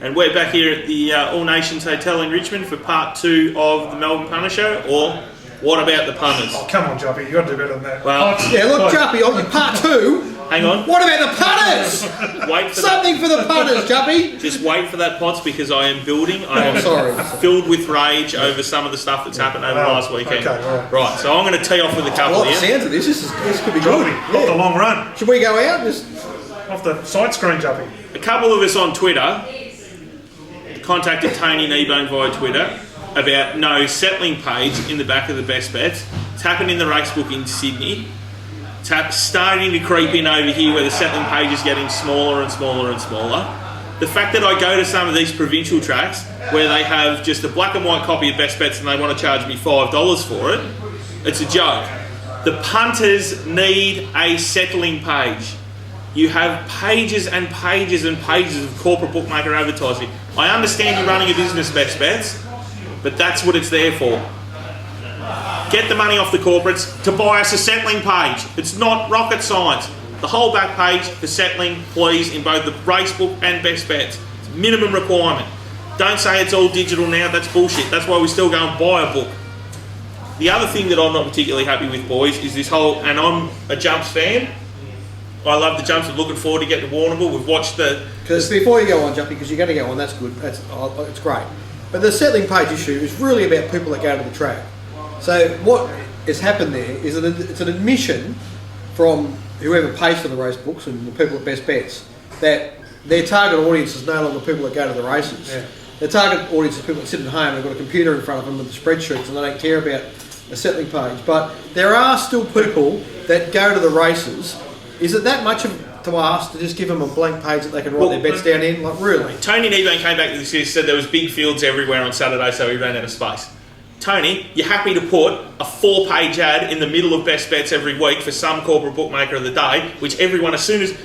And we're back here at the All Nations Hotel in Richmond for part 2 of the Melbourne Punter Show, or What About the Punters? Oh, come on, Jockey, you got to do better than that. Well, yeah, look, Juppy, on your part 2. Hang on. What about the punters? Wait for something for the punters, Juppy. Just wait for that, Potts, because I am building. I am filled with rage over some of the stuff that's happened over last weekend. Okay, right, so I'm going to tee off with a couple here. I like the sounds of this. This could be good. Off the long run. Should we go out? Off the side screen, Juppy. A couple of us on Twitter contacted Tony Kneebone via Twitter about no settling page in the back of the best bets. It's happened in the racebook in Sydney. It's starting to creep in over here where the settling page is getting smaller and smaller and smaller. The fact that I go to some of these provincial tracks where they have just a black and white copy of best bets and they want to charge me $5 for it, it's a joke. The punters need a settling page. You have pages and pages and pages of corporate bookmaker advertising. I understand you're running a business, best bets, but that's what it's there for. Get the money off the corporates to buy us a settling page. It's not rocket science. The whole back page for settling, please, in both the racebook and best bets. It's a minimum requirement. Don't say it's all digital now, that's bullshit. That's why we still go and buy a book. The other thing that I'm not particularly happy with, boys, is this whole, and I'm a jumps fan. I love the jumps. I'm looking forward to getting to Warrnambool. We've watched the... Because before you go on, Jumpy, because you're going to go on, that's good. It's great. But the settling page issue is really about people that go to the track. So what has happened there is that it's an admission from whoever pays for the race books and the people at Best Bets that their target audience is no longer people that go to the races. Yeah. Their target audience is people that sit at home and have got a computer in front of them with the spreadsheets and they don't care about a settling page. But there are still people that go to the races. Is it that much to ask to just give them a blank page that they can write their bets down in? Like, really? Tony Kneebone came back to this and said there was big fields everywhere on Saturday, so he ran out of space. Tony, you're happy to put a 4-page ad in the middle of best bets every week for some corporate bookmaker of the day, which everyone, as soon as...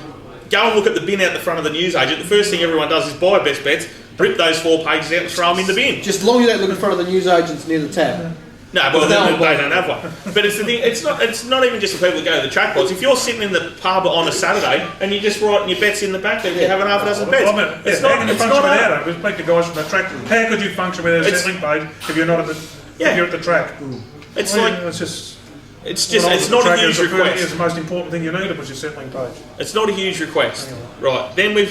Go and look at the bin out the front of the newsagent. The first thing everyone does is buy best bets, rip those 4 pages out and throw them in the bin. Just as long as you don't look in front of the newsagents near the tab. No, but they don't have one. But it's the thing. It's not even just the people that go to the track boards. If you're sitting in the pub on a Saturday and you're just writing your bets in the back, then you're having half a dozen bets. It's not. It's not without it. Like the guys from the track. How could you function without a settling page if you're not at the? If you're at the track. It's like it's just. It's not a huge request. It's the most important thing you need, was your settling page. It's not a huge request, right? Then we're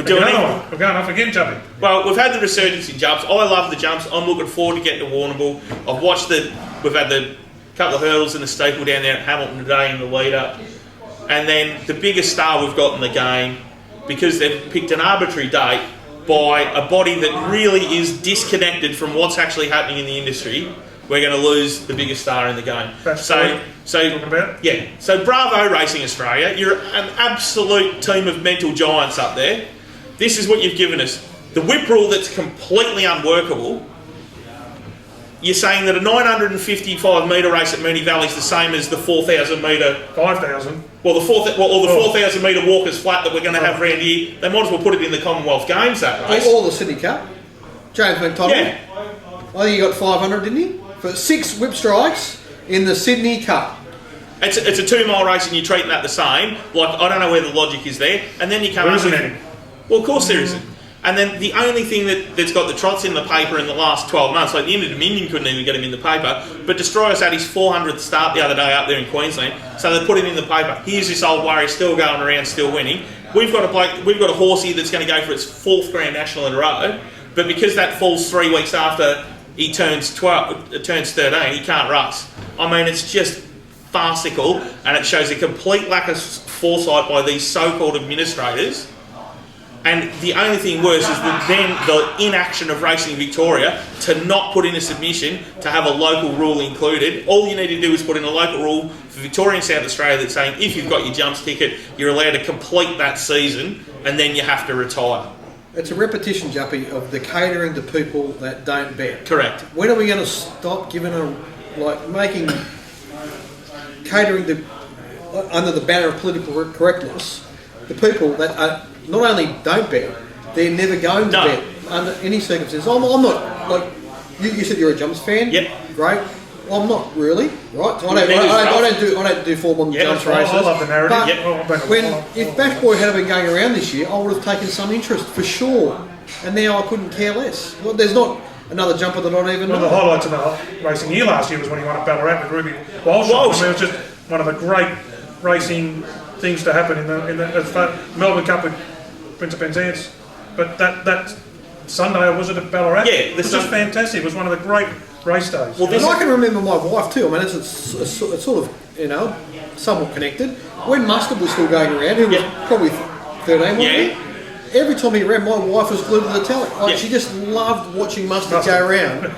doing We're going off again, Jumpy. Well, we've had the resurgence in jumps. I love the jumps. I'm looking forward to getting to Warrnambool. I've watched we've had the couple of hurdles and the staple down there at Hamilton today in the lead up. And then the biggest star we've got in the game, because they've picked an arbitrary date by a body that really is disconnected from what's actually happening in the industry, we're going to lose the biggest star in the game. So bravo Racing Australia. You're an absolute team of mental giants up there. This is what you've given us. The whip rule that's completely unworkable. You're saying that a 955 metre race at Moonee Valley is the same as the 4,000 metre... 5,000. Well, the 4,000 metre walkers flat that we're going to have around here, they might as well put it in the Commonwealth Games, that race. Or the Sydney Cup. James McTominay. Yeah. I think he got 500, didn't he? For 6 whip strikes in the Sydney Cup. It's a 2-mile race and you're treating that the same. Like, I don't know where the logic is there. And then you come there up isn't with... any. Well, of course there isn't. And then the only thing that's got the trots in the paper in the last 12 months, like the Inter-Dominion couldn't even get him in the paper, but Destroyers had his 400th start the other day up there in Queensland, so they put him in the paper. Here's this old warrior still going around, still winning. We've got a horse here that's going to go for its 4th Grand National in a row, but because that falls 3 weeks after he turns 13, he can't race. I mean, it's just farcical, and it shows a complete lack of foresight by these so-called administrators. And the only thing worse is that then the inaction of Racing Victoria to not put in a submission to have a local rule included. All you need to do is put in a local rule for Victoria and South Australia that's saying if you've got your jumps ticket, you're allowed to complete that season and then you have to retire. It's a repetition, Juppy, of the catering to people that don't bet. Correct. When are we going to stop giving catering to, under the banner of political correctness, the people that are... Not only don't bet, they're never going to bet under any circumstances. I'm not, like, you said you're a jumps fan. Yep. Great. I'm not really, right? So I don't do Formula One jumps I races. love the narrative. But if Bash Boy had been going around this year, I would have taken some interest for sure. And now I couldn't care less. Well, there's not another jumper that I don't even know. One of the highlights of the racing year last year was when he won at Ballarat with Ruby Walsh. I mean, it was just one of the great racing things to happen in the Melbourne Cup with Prince of Penzance. But that Sunday, was it at Ballarat? Yeah, it was just fantastic. It was one of the great race days. Well, I can remember my wife too. I mean, it's sort of, somewhat connected. When Mustard was still going around, who was probably 13, wasn't he? Every time he ran, my wife was glued to the telly. She just loved watching Mustard go around.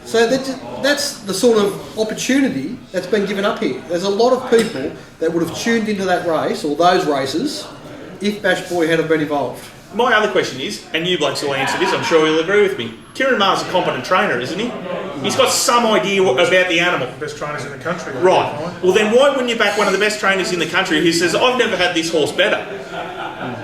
So that's the sort of opportunity that's been given up here. There's a lot of people that would have tuned into that race, or those races, if Bash Boy had been involved. My other question is, and you blokes will answer this, I'm sure you'll agree with me. Kieran Maher's a competent trainer, isn't he? He's got some idea about the animal. Best trainers in the country. Right. Well, then why wouldn't you back one of the best trainers in the country who says, I've never had this horse better?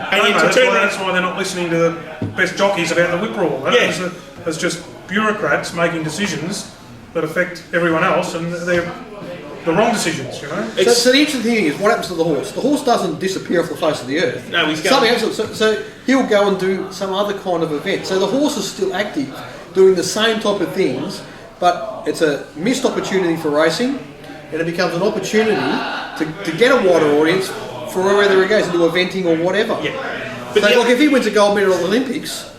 That's why they're not listening to the best jockeys about the whip rule. It's just bureaucrats making decisions that affect everyone else, and they're the wrong decisions, So the interesting thing is, what happens to the horse? The horse doesn't disappear off the face of the earth. No, he's going. So he'll go and do some other kind of event. So the horse is still active, doing the same type of things, but it's a missed opportunity for racing, and it becomes an opportunity to get a wider audience for wherever he goes, into eventing or whatever. Yeah. But so, if he wins a gold medal at the Olympics,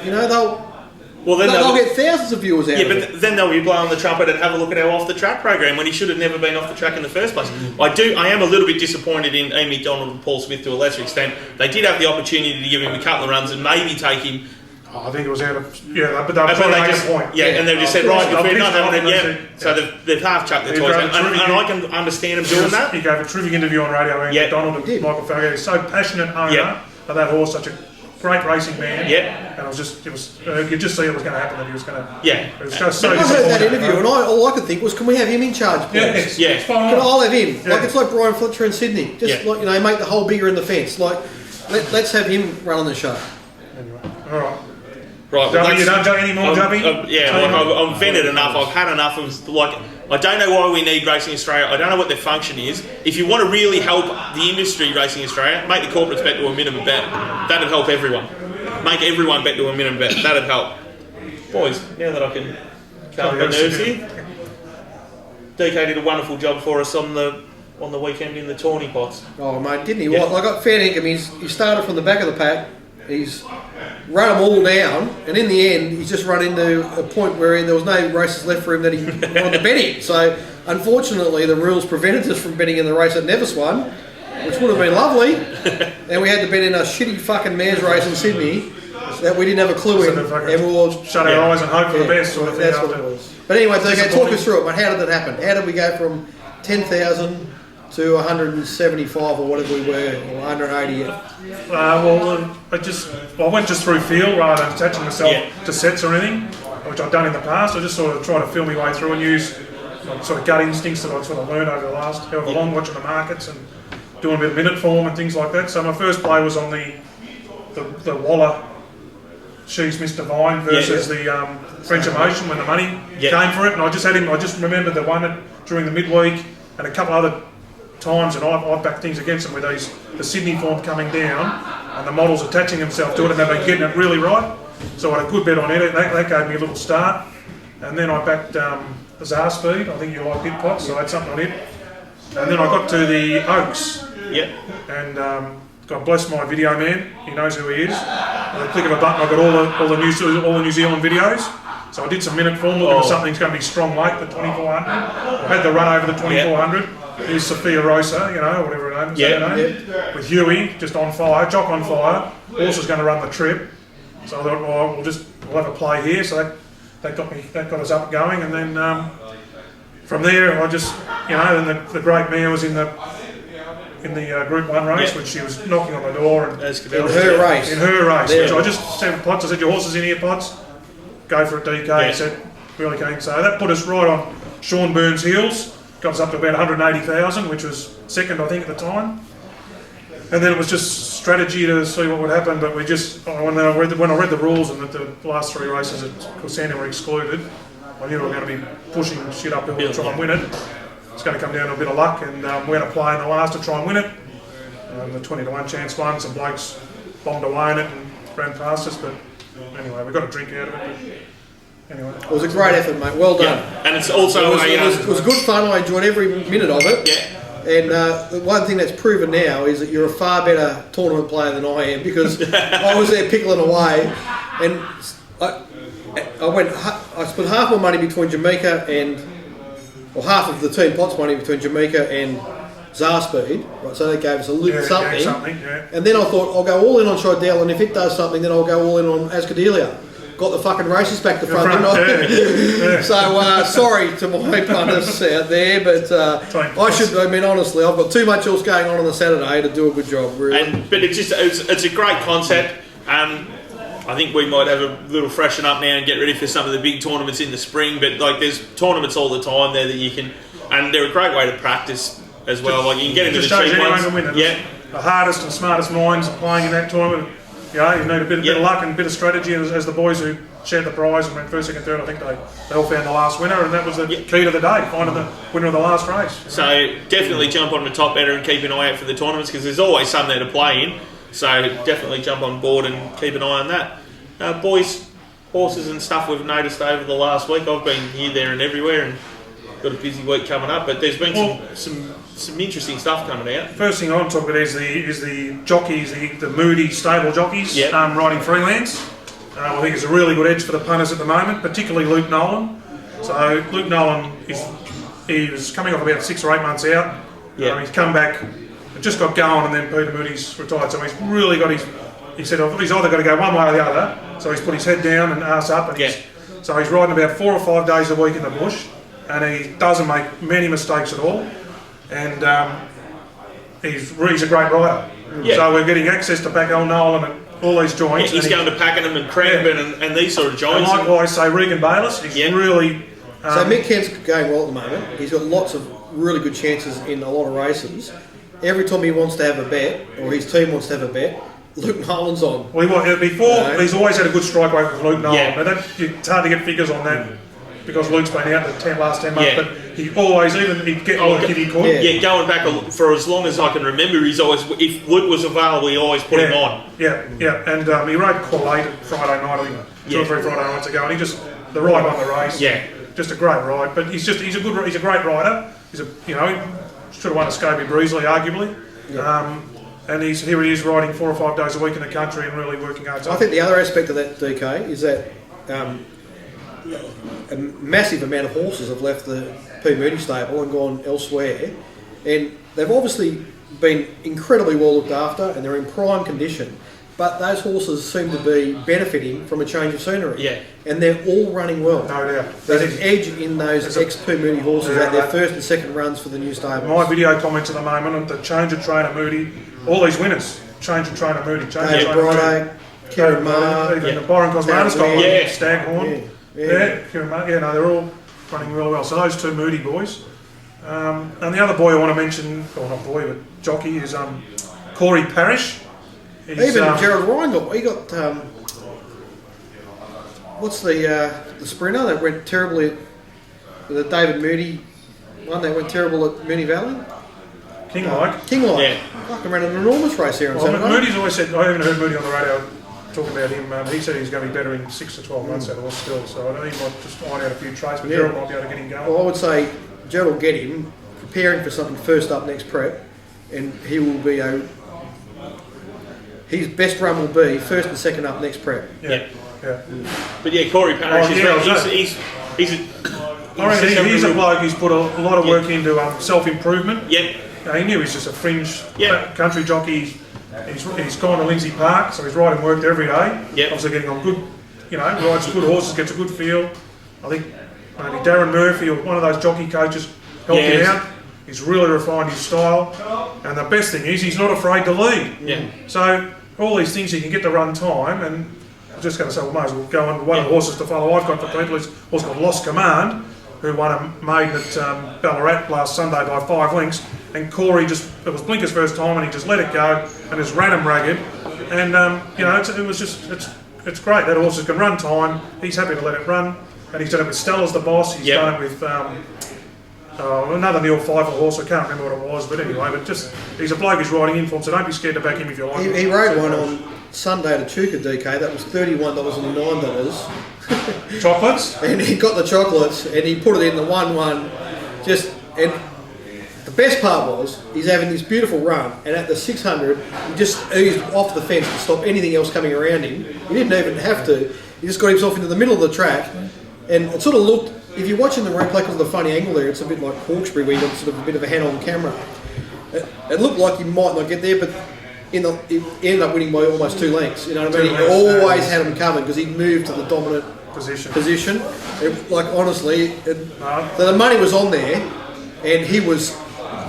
they'll get thousands of viewers out of it. But then they'll be blowing the trumpet and have a look at our off-the-track program when he should have never been off the track in the first place. I am a little bit disappointed in Ian McDonald and Paul Smith to a lesser extent. They did have the opportunity to give him a couple of runs and maybe take him. I think it was out of but they were trying to make a point. Yeah, and they've just said, right, if we're not having it, so they've half chucked the toys, and I can understand them doing that. He gave a terrific interview on radio, Ian McDonald and Michael Farragut. He's so passionate owner of that horse, such a great racing man. And you could just see it was going to happen, that he was going to. It was just so. I heard that interview, and all I could think was, can we have him in charge, please? I'll have him. It's like Brian Fletcher in Sydney. Just make the hole bigger in the fence. Let's have him running the show. Anyway, all right. Right, Jockey, you don't do any more, Jockey? I've vented enough. I've had enough of I don't know why we need Racing Australia. I don't know what their function is. If you want to really help the industry, Racing Australia, make the corporates bet to a minimum bet. That'd help everyone. Make everyone bet to a minimum bet. That'd help. Boys, now that I can calm my nerves here, DK did a wonderful job for us on the weekend in the tawny pots. Oh mate, didn't he? Yeah. Well, I got fair dinkum. He started from the back of the pack. He's run them all down, and in the end, he's just run into a point where there was no races left for him that he wanted to bet in. So, unfortunately, the rules prevented us from betting in the race that Nevis won, which would have been lovely. And we had to bet in a shitty fucking mares race in Sydney that we didn't have a clue in. And we all shut our eyes and hope for the best sort of thing. That's what it was. But anyway, talk us through it. But how did that happen? How did we go from 10,000 to 175 or whatever we were, or 180? I went just through feel rather than attaching myself to sets or anything, which I've done in the past. I just sort of try to feel my way through and use sort of gut instincts that I've sort of learned over the last however long, watching the markets and doing a bit of minute form and things like that. So my first play was on the Waller She's Mr. Vine versus the French Emotion when the money came for it, and I just remembered the one during the midweek and a couple other times, and I backed things against them with the Sydney form coming down and the models attaching themselves to it, and they've been getting it really right. So I had a good bet on it. That gave me a little start, and then I backed the Zar Speed. I think you like bit pots, so I had something on it. And then I got to the Oaks, and God bless my video man. He knows who he is. With a click of a button, I got all the New Zealand videos. So I did some minute form looking for something that's going to be strong late, the 2400. I had the run over the 2400. Here's Sophia Rosa, whatever her name is. With Huey, just on fire, Jock on fire. Horse is going to run the trip. So I thought, we'll have a play here. So that got us up going, and then from there, I just, then the great mare was in the Group 1 race, which she was knocking on the door. And in her race. Which I just said, Potts, I said, your horse is in here, Potts. Go for it, DK. He said, really keen. So that put us right on Sean Burns' heels. Got us up to about 180,000, which was second, I think, at the time. And then it was just strategy to see what would happen. But we just, when I read the rules and that the last three races at Corsani were excluded, I knew we were going to be pushing shit uphill to try and win it. It's going to come down to a bit of luck, and we had a play in the last to try and win it. The 20-1 chance won, some blokes bombed away in it and ran past us, but anyway, we got a drink out of it. But anyway. It was a great effort, mate. Well done. Yeah. And it's also it was good fun. I enjoyed every minute of it. Yeah. And the one thing that's proven now is that you're a far better tournament player than I am, because I was there pickling away, and I spent half my money between Jamaica or half of the team pot's money between Jamaica and Zarspeed, right? So they gave us a little something. And then I thought, I'll go all in on Shidell, and if it does something, then I'll go all in on Ascadelia. Got the fucking races back to front, didn't I? So, sorry to my punters out there, but honestly, I've got too much else going on the Saturday to do a good job, really. But it's a great concept. I think we might have a little freshen up now and get ready for some of the big tournaments in the spring, but like there's tournaments all the time there that you can, and they're a great way to practice as well. Like you can get into the cheap ones. Yeah. The hardest and smartest minds are playing in that tournament. You need a bit of luck and a bit of strategy, as the boys who shared the prize and went first, second, third, I think they all found the last winner, and that was the key to the day, finding the winner of the last race. So definitely jump on the top better and keep an eye out for the tournaments, because there's always some there to play in. So definitely jump on board and keep an eye on that. Boys, horses and stuff we've noticed over the last week. I've been here, there and everywhere and got a busy week coming up, but there's been some interesting stuff coming out. First thing I want to talk about is the jockeys, the Moody stable jockeys riding freelance. I think it's a really good edge for the punters at the moment, particularly Luke Nolan. So Luke Nolan, he was coming off about 6 or 8 months out. He's come back, just got going, and then Peter Moody's retired. So he's really got he said he's either got to go one way or the other. So he's put his head down and arse up, and so he's riding about 4 or 5 days a week in the bush, and he doesn't make many mistakes at all. And he's a great rider. Yeah. So we're getting access to back old Nolan and all these joints. Yeah, he's going to Pakenham and Cranbourne and these sort of joints. And likewise, say Regan Bayliss, he's really... so Mick Kent's going well at the moment. He's got lots of really good chances in a lot of races. Every time he wants to have a bet, or his team wants to have a bet, Luke Nolan's on. Well, before, he's always had a good strike rate with Luke Nolan. Yeah. It's hard to get figures on that because Luke's been out the last 10 months, but he always, he'd get if he could. Yeah, going back for as long as I can remember, he's always, if Luke was available, he always put him on. Yeah, and he rode quite late Friday night, I think, 2 or 3 Friday nights ago, and he just, the ride on the race, just a great ride, but he's a great rider. He's he should have won a Scobie Breezley, arguably. And he is riding 4 or 5 days a week in the country and really working hard. I think the other aspect of that, DK, is that a massive amount of horses have left the P. Moody stable and gone elsewhere, and they've obviously been incredibly well looked after and they're in prime condition, but those horses seem to be benefiting from a change of scenery. Yeah. And they're all running well. No doubt. There's an edge in those ex-P. Moody horses at their first and second runs for the new stable. My video comments at the moment on the change of trainer Moody, all these winners, change of trainer Moody, change of trainer Moody. Kieran Marr, even the Byron Cosmanis got one, Staghorn. Kieran Marr, they're all running really well. So those 2 Moody boys. And the other boy I want to mention, or not boy, but jockey, is Corey Parrish. Even Gerald Ryan got what's the sprinter that went terribly at the David Moody one that went terrible at Moonee Valley? Kinglike. Yeah. Fucking ran an enormous race here on Saturday. Moody's always said, I even heard Moody on the radio talk about him. He said he's going to be better in 6 to 12 months out of us still, so I think he might just iron out a few traits, but Gerald might be able to get him going. Well, I would say Gerald will get him, preparing for something first up next prep, and he will be his best run will be first and second up next prep. Yeah. But Corey Parrish he's a bloke who's put a lot of work into self-improvement. Yep. He knew he's just a fringe country jockey. He's gone to Lindsay Park, so he's riding work there every day. Yep. Obviously getting on good, rides good horses, gets a good feel. I think maybe Darren Murphy or one of those jockey coaches helped him out. He's really refined his style. And the best thing is he's not afraid to lead. Yeah. So all these things he can get to run time, and I was just going to say, well, might as well go on one of the horses to follow I've got for people. It's a horse called Lost Command, who won a maiden at Ballarat last Sunday by 5 lengths. And Corey it was Blinker's first time, and he just let it go and just ran him ragged. And it's great. That horse can run time. He's happy to let it run. and he's done it with Stella's the boss. He's done it with another Neil Pfeiffer horse. I can't remember what it was, but anyway, he's a bloke who's riding in for him, so don't be scared to back him if you like. He rode one on Sunday to Chuka DK. That was $31.09. Chocolates, and he got the chocolates and he put it in the 1-1. And the best part was he's having this beautiful run, and at the 600 he just eased off the fence to stop anything else coming around him. He didn't even have to. He just got himself into the middle of the track, and it sort of looked. If you're watching the replay, because of the funny angle there, it's a bit like Hawkesbury, where you got sort of a bit of a hand on camera. It looked like he might not get there, but he ended up winning by almost 2 lengths. You know what I mean? He always had him covered because he moved to the dominant position. Honestly, so the money was on there, and he was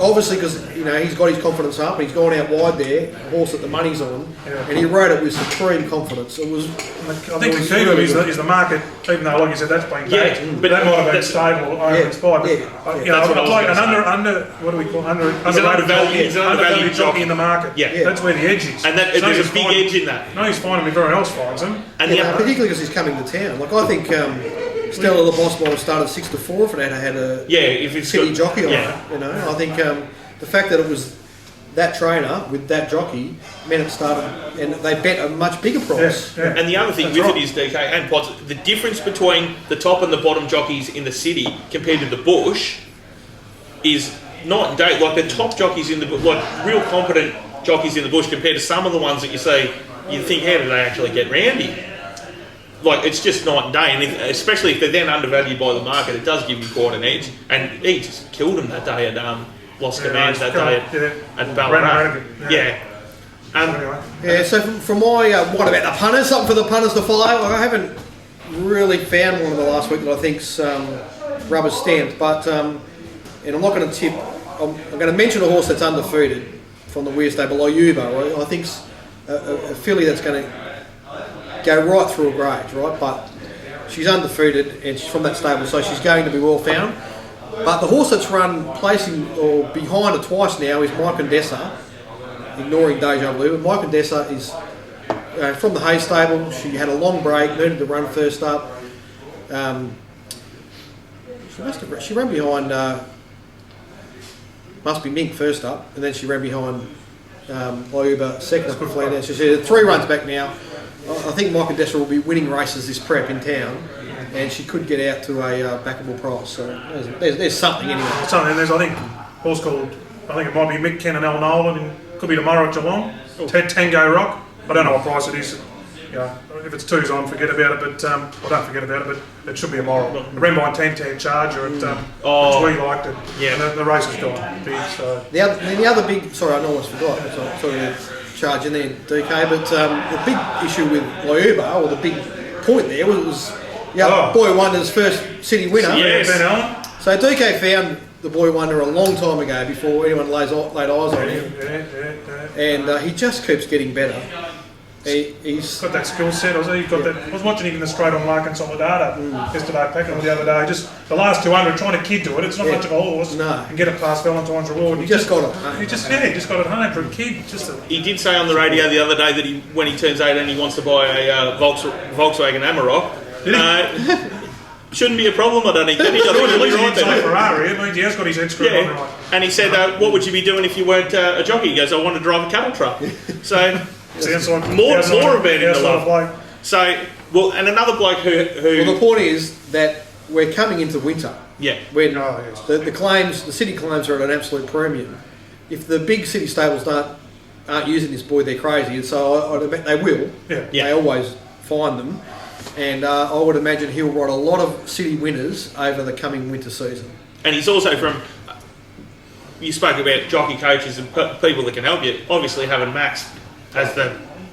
obviously, because he's got his confidence up, and he's gone out wide there, horse that the money's on, and he rode it with supreme confidence. It was. I think the key to it is the market, even though, like you said, that's been backed, but that might have been stable or inspired. What do we call undervalued jockey in the market. Yeah, that's where the edge is. And there's a big edge in that. No, he's finding everywhere else finds him. And particularly because he's coming to town. Like I think Stella the Boss might have started 6-4 if it had a city jockey on it. I think the fact that it was that trainer with that jockey meant it started, and they bet a much bigger price. Yeah. And the other thing with it is, DK and Potts, the difference between the top and the bottom jockeys in the city compared to the bush is night and day. Like the top jockeys in the like real competent jockeys in the bush compared to some of the ones that you see, you think, how did they actually get round him? Like, it's just night and day, and especially if they're then undervalued by the market, it does give you quite an edge. And he just killed him that day at Lost Commands that day at Ballarat. So from my what about the punters? Something for the punters to follow. I haven't really found one in the last week that I think's rubber stamped, but and I'm not going to tip. I'm going to mention a horse that's undefeated from the Weir stable, Oyuba. Right? I think's a filly that's going to go right through a grade, right? But she's undefeated and she's from that stable, so she's going to be well found. But the horse that's run placing or behind her twice now is Mike and Dessa, ignoring Deja Blue. Mike and Dessa is from the Hay stable. She had a long break, needed to run first up. She ran behind Must Be Mink first up, and then she ran behind Oyuba second up. So she's 3 runs back now. I think Mike and Dessa will be winning races this prep in town, and she could get out to a backable price. So there's something anyway. Something. There's, I think, a horse called, I think it might be Mick Ken and El Nolan, and could be tomorrow at Geelong. Tango Rock. I don't know what price it is. If it's 2's on, forget about it. But don't forget about it. But it should be a moral. I ran by 10-tag Charger, which we liked it. Yeah, and the race has gone big. So the other big. Sorry, I almost forgot. Sorry. Charge in there, DK, but the big issue with Oyuba, or the big point there, was Boy Wonder's first city winner. Yes. Ben Allen. So DK found the Boy Wonder a long time ago before anyone laid eyes on him. And he just keeps getting better. He's got that skill set. I was watching him in the straight on Larkin Soledad yesterday, packing the other day. Just the last 200, trying to kid to it. It's not much of a horse. No. And get it past Valentine's Reward. He just got it home. He just got it home for a kid. He did say on the radio the other day that when he turns 18, he wants to buy a Volkswagen Amarok. Shouldn't be a problem, I don't think. He doesn't Ferrari. It means he has got his head screwed on right. And he said, what would you be doing if you weren't a jockey? He goes, I want to drive a cattle truck. So... more about it in the love. So, and another bloke who... Well, the point is that we're coming into winter. Yeah. When the city claims are at an absolute premium. If the big city stables aren't using this boy, they're crazy. And so they will. Yeah. They always find them. And I would imagine he'll ride a lot of city winners over the coming winter season. And he's also from... You spoke about jockey coaches and people that can help you. Obviously, having Max... as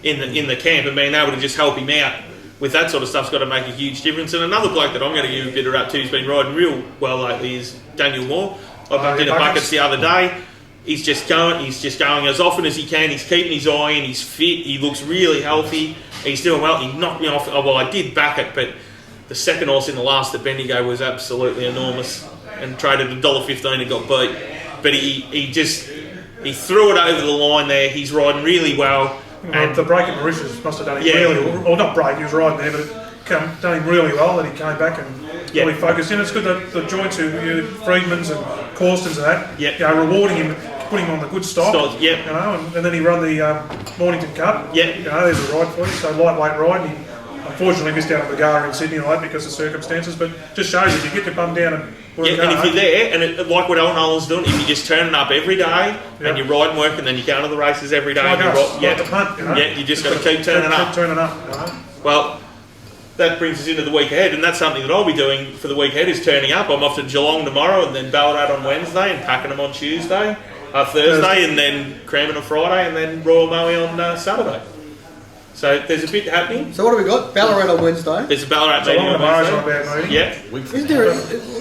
in the camp and being able to just help him out with that sort of stuff's got to make a huge difference. And another bloke that I'm going to give a bit of rap to who's been riding real well lately is Daniel Moore. I did a buckets the other day. He's just going as often as he can. He's keeping his eye in. He's fit. He looks really healthy. He's doing well. He knocked me off. Well, I did back it, but the second horse in the last at Bendigo was absolutely enormous and traded $1.15 and got beat. But he threw it over the line there. He's riding really well. And the break at Mauritius must have done him really well. Or not break, he was riding there, but it done him really well that he came back and really focused in. It's good that the joints who Friedmans and Corstons and that, Yep. rewarding him, putting him on the good stock. Yep. And then he run the Mornington Cup. Yep. There's a ride for you. So lightweight ride. And he unfortunately missed out on the Gara in Sydney like because of circumstances, but just shows you if you get your bum down and work hard. And if you're there, and like what Owen Nolan's doing, if you're just turning up every day and you ride and work, and then you go to the races every day, like and us, like the punt, you just got to keep turning up. Keep turning up. Well, that brings us into the week ahead, and that's something that I'll be doing for the week ahead is turning up. I'm off to Geelong tomorrow, and then Ballarat on Wednesday, and packing them on Thursday, and then cramming on Friday, and then Royal Maui on Saturday. So there's a bit happening. So what have we got? Ballarat on Wednesday. There's a Ballarat meeting Geelong on tomorrow's on Wednesday. a bad meeting. Yeah. Is there?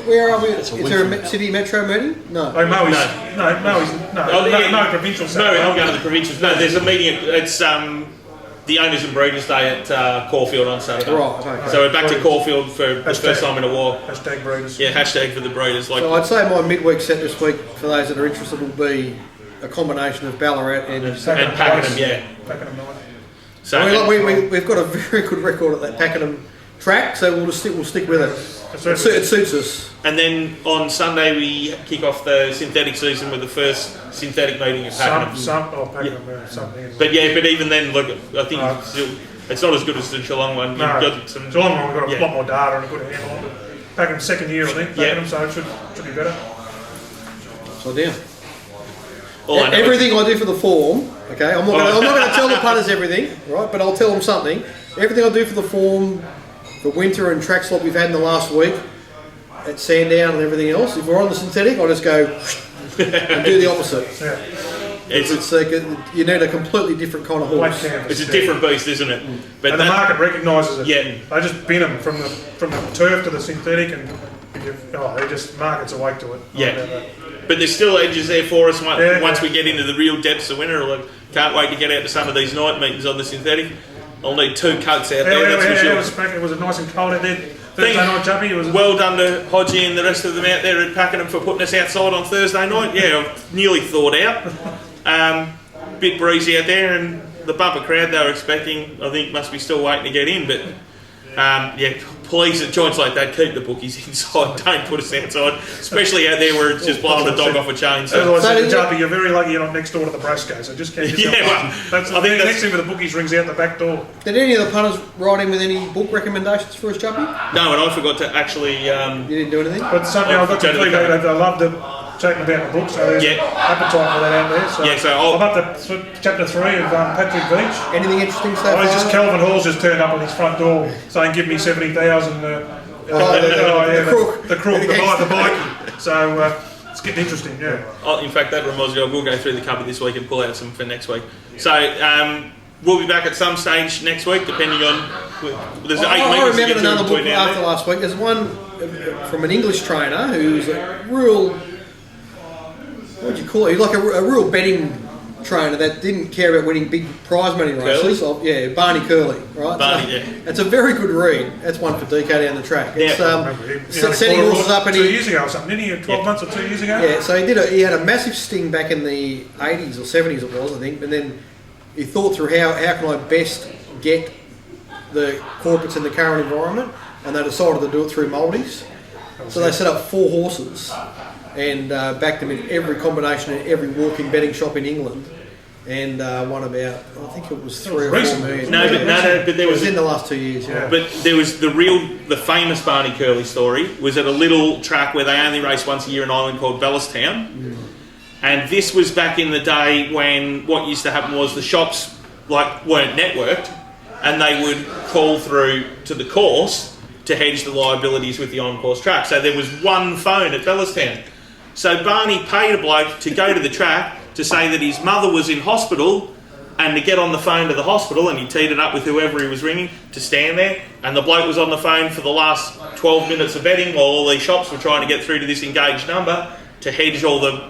Where are we? Is there a City Metro meeting? No. Oh, no provincial. No, I'm going to the provincials. No, there's a meeting. It's the Owners and Breeders Day at Caulfield on Saturday. Right. Okay. So we're back to Caulfield for the first time in a while. Hashtag breeders. Yeah, hashtag for the breeders. So I'd say my midweek set this week, for those that are interested, will be a combination of Ballarat and Pakenham, yeah. Pakenham night. So we've got a very good record at that Pakenham track, so we'll stick with it. It suits us. And then on Sunday we kick off the synthetic season with the first synthetic meeting at Pakenham. Something. But even then, look, I think it's not as good as the Geelong one. No, Geelong one we've got a lot more data and a good handle on it. Pakenham's second year, I think. Pakenham, so it should be better. So down. Everything I do for the form, okay, I'm not going to tell the punters everything, right? But I'll tell them something. Everything I do for the form, the winter and tracks like we've had in the last week, at Sandown and everything else, if we're on the synthetic, I just go and do the opposite. You need a completely different kind of horse. It's a different beast, isn't it? But and the market recognises it. Yeah. They just bin them from the turf to the synthetic, and they just markets awake to it. Yeah. But there's still edges there for us once we get into the real depths of winter. Like, can't wait to get out to some of these night meetings on the synthetic. I'll need 2 coats out there, that's for sure. It was nice and cold out there. Thursday night, Jockey. Well done to Hodgie and the rest of them out there at Pakenham for putting us outside on Thursday night. Yeah, I've nearly thawed out. Bit breezy out there, and the bumper crowd they were expecting, I think, must be still waiting to get in. But please, at joints like that, keep the bookies inside. Don't put us outside, especially out there where it's just blowing a dog off a chain. So, as I said to Jockey, you're very lucky you're not next door to the Brasco, so just keep yourself I think the next thing with the bookies rings out the back door. Did any of the punters write in with any book recommendations for us, Jockey? No, and I forgot to actually... you didn't do anything? But something I've got to believe they love chatting about the book, so there's appetite for that out there. So, I'm up to chapter 3 of Patrick Beach. Anything interesting so far? Just Kelvin Hall's just turned up on his front door saying, "Give me 70,000." The crook, the bike. So it's getting interesting, yeah. In fact, that reminds me, I will go through the cupboard this week and pull out some for next week. So we'll be back at some stage next week, depending on. There's 8 I meetings to get remembered another through book between after last week. There's one from an English trainer who's a real. What would you call it? He's like a real betting trainer that didn't care about winning big prize money races. Barney Curley, right? Barney, It's a very good read. That's one for DK down the track. It's setting horses up and 2 years ago or something, didn't he? 12 months or 2 years ago? Yeah, so he had a massive sting back in the 80s or 70s it was, I think, and then he thought through how can I best get the corporates in the current environment, and they decided to do it through multis. So they set up 4 horses and backed them in every combination in every walk-in betting shop in England, and won about, I think it was 3 or 4 million. But there was in the last 2 years. Yeah. But there was the famous Barney Curley story was at a little track where they only race once a year in Ireland called Bellistown, and this was back in the day when what used to happen was the shops weren't networked, and they would call through to the course to hedge the liabilities with the on-course track. So there was one phone at Bellistown. So Barney paid a bloke to go to the track to say that his mother was in hospital and to get on the phone to the hospital, and he teed it up with whoever he was ringing to stand there, and the bloke was on the phone for the last 12 minutes of betting while all these shops were trying to get through to this engaged number to hedge all the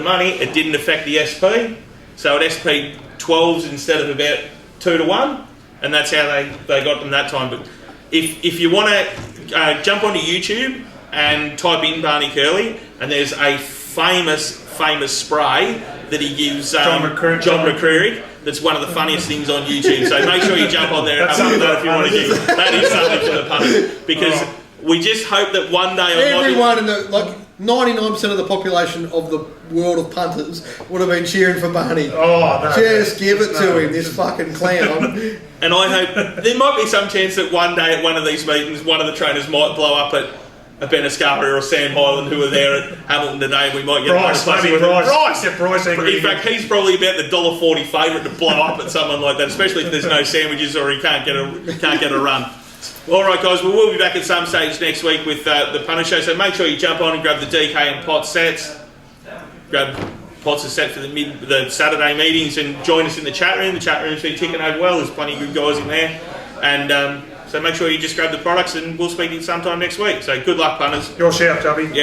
money. It didn't affect the SP, so it SP 12s instead of about 2 to 1, and that's how they got them that time. But if you want to jump onto YouTube and type in Barney Curley, and there's a famous spray that he gives John McCreary. That's one of the funniest things on YouTube. So make sure you jump on there and have a look at that if you want to give. That is something for the punters, because We just hope that one day everyone in the 99% of the population of the world of punters would have been cheering for Barney. Oh, no. Just give it to him, this fucking clown. And I hope there might be some chance that one day at one of these meetings, one of the trainers might blow up at Ben Escarpia or Sam Hyland, who are there at Hamilton today, and we might get Bryce. Yeah, Bryce. In fact, he's probably about the $1.40 favourite to blow up at someone like that, especially if there's no sandwiches or he can't get a run. All right, guys. Well, we'll be back at some stage next week with the Punter Show. So make sure you jump on and grab the DK and Pot sets. Grab Pot's a set for the Saturday meetings and join us in the chat room. The chat room's been ticking over well. There's plenty of good guys in there, and so make sure you just grab the products, and we'll speak to you sometime next week. So good luck, punters. Your shout, Chubby. Yep.